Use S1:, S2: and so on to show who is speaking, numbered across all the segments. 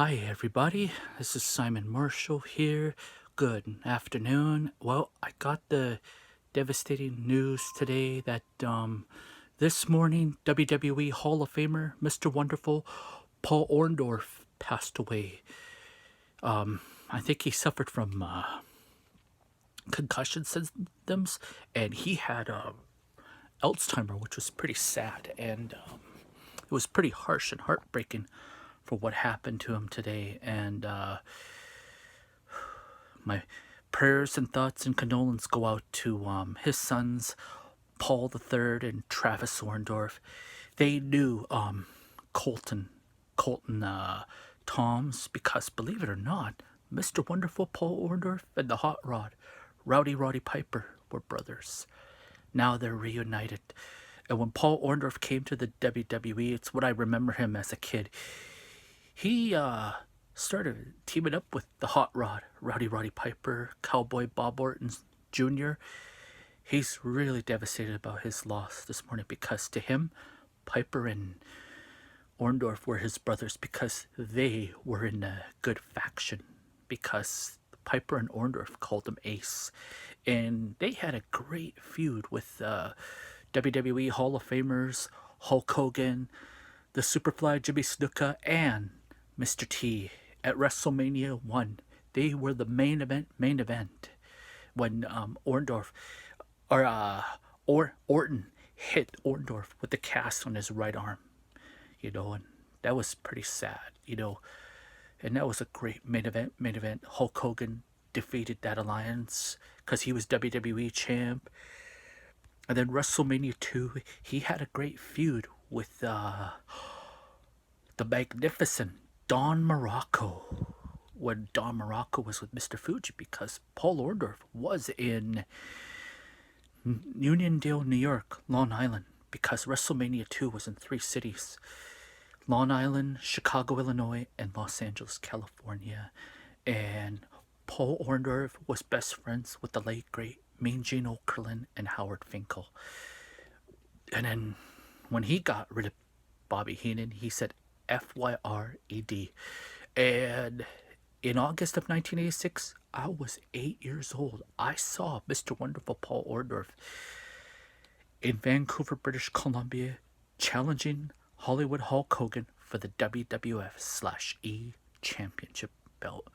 S1: Hi, everybody. This is Simon Marshall here. Good afternoon. Well, I got the devastating news today that this morning WWE Hall of Famer Mr. Wonderful Paul Orndorff passed away. I think he suffered from concussion symptoms, and he had Alzheimer, which was pretty sad, and it was pretty harsh and heartbreaking for what happened to him today. And my prayers and thoughts and condolence go out to his sons, Paul III and Travis Orndorff. They knew Colton Toms because, believe it or not, Mr. Wonderful Paul Orndorff and the Hot Rod, Roddy Piper, were brothers. Now they're reunited. And when Paul Orndorff came to the WWE, it's what I remember him as a kid. He started teaming up with the Hot Rod, Roddy Piper, Cowboy Bob Orton Jr. He's really devastated about his loss this morning because to him, Piper and Orndorff were his brothers because they were in a good faction, because Piper and Orndorff called him Ace. And they had a great feud with WWE Hall of Famers, Hulk Hogan, the Superfly Jimmy Snuka, and Mr. T at WrestleMania 1. They were the main event when Orndorff or Orton hit Orndorff with the cast on his right arm, and that was pretty sad. And that was a great main event. Hulk Hogan defeated that alliance because he was WWE champ. And then WrestleMania 2, he had a great feud with the magnificent Don Morocco, when Don Morocco was with Mr. Fuji, because Paul Orndorff was in Uniondale, New York, Long Island, because WrestleMania 2 was in 3 cities: Long Island, Chicago, Illinois, and Los Angeles, California. And Paul Orndorff was best friends with the late, great Mean Gene Okerlund and Howard Finkel. And then when he got rid of Bobby Heenan, he said FYRED. And in August of 1986, I was 8 years old. I saw Mr. Wonderful Paul Orndorff in Vancouver, British Columbia, challenging Hollywood Hulk Hogan for the WWF/E Championship belt.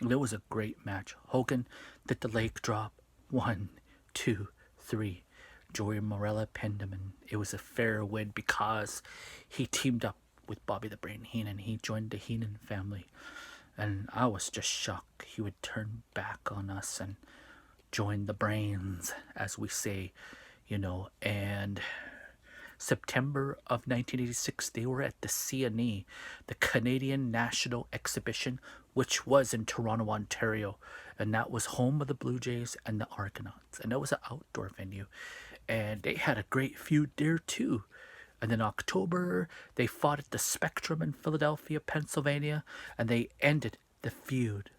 S1: And it was a great match. Hogan did the leg drop. 1, 2, 3. Joey Morella pinned him, and it was a fair win because he teamed up with Bobby the Brain Heenan. He joined the Heenan family, and I was just shocked he would turn back on us and join the Brains, as we say, and September of 1986, they were at the CNE, the Canadian National Exhibition, which was in Toronto, Ontario, and that was home of the Blue Jays and the Argonauts, and that was an outdoor venue, and they had a great feud there too. And then October, they fought at the Spectrum in Philadelphia, Pennsylvania, and they ended the feud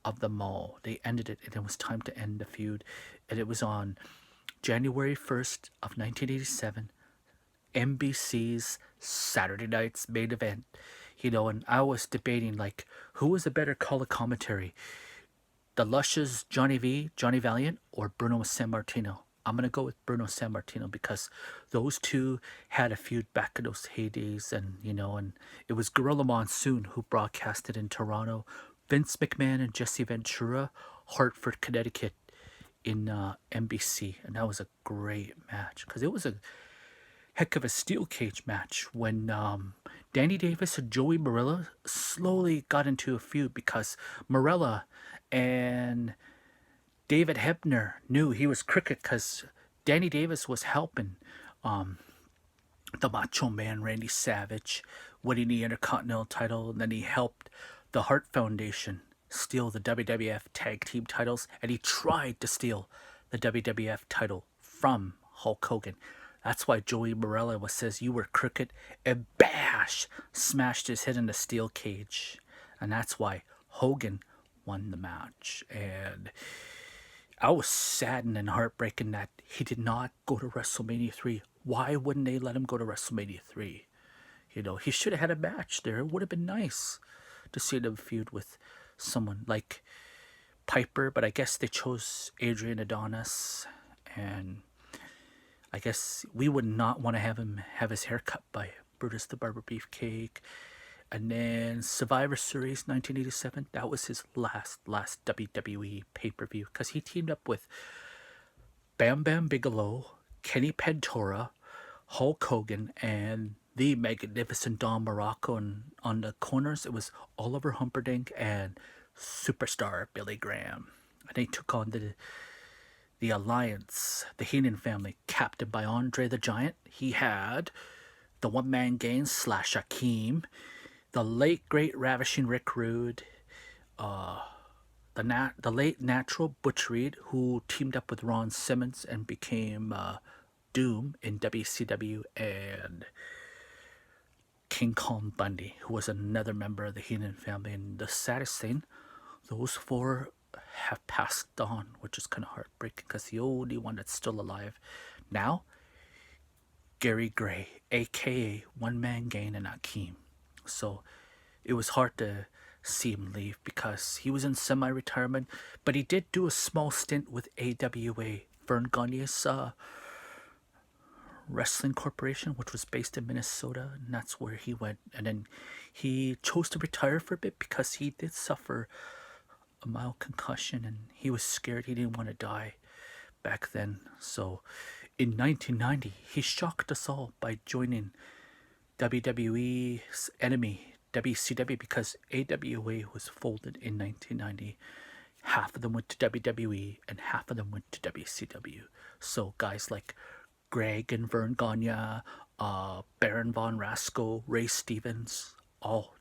S1: of them all. They ended it, and it was time to end the feud, and it was on January 1st of 1987, NBC's Saturday night's main event. And I was debating, like, who was a better color commentary? The luscious Johnny Valiant, or Bruno Sammartino? I'm going to go with Bruno Sammartino because those two had a feud back in those heydays, and it was Gorilla Monsoon who broadcasted in Toronto, Vince McMahon and Jesse Ventura, Hartford, Connecticut, in NBC, and that was a great match because it was a heck of a steel cage match when Danny Davis and Joey Marella slowly got into a feud because Marella and David Hebner knew he was crooked because Danny Davis was helping the Macho Man Randy Savage winning the Intercontinental title, and then he helped the Hart Foundation steal the WWF Tag Team titles, and he tried to steal the WWF title from Hulk Hogan. That's why Joey Marella says you were crooked, and bash, smashed his head in the steel cage, and that's why Hogan won the match. And I was saddened and heartbroken that he did not go to WrestleMania 3. Why wouldn't they let him go to WrestleMania 3? He should have had a match there. It would have been nice to see them feud with someone like Piper, but I guess they chose Adrian Adonis, and I guess we would not want to have him have his hair cut by Brutus the Barber Beefcake. And then Survivor Series 1987, that was his last WWE pay-per-view, because he teamed up with Bam Bam Bigelow, Kenny Pentora, Hulk Hogan, and the magnificent Don Morocco. And on the corners, it was Oliver Humperdinck and superstar Billy Graham. And they took on the Alliance, the Heenan family, captained by Andre the Giant. He had the one-man gang slash Akeem, the late great ravishing Rick Rude, the late natural Butch Reed, who teamed up with Ron Simmons and became Doom in WCW, and King Kong Bundy, who was another member of the Heenan family. And the saddest thing, those four have passed on, which is kind of heartbreaking, because the only one that's still alive now, Gary Gray, aka One Man Gang and Akeem. So it was hard to see him leave because he was in semi-retirement, but he did do a small stint with AWA, Vern Gagne's Wrestling Corporation, which was based in Minnesota, and that's where he went. And then he chose to retire for a bit because he did suffer a mild concussion, and he was scared. He didn't want to die back then. So in 1990, he shocked us all by joining WWE's enemy, WCW, because AWA was folded in 1990. Half of them went to WWE and half of them went to WCW. So guys like Greg and Vern Gagne, Baron Von Rasko, Ray Stevens, all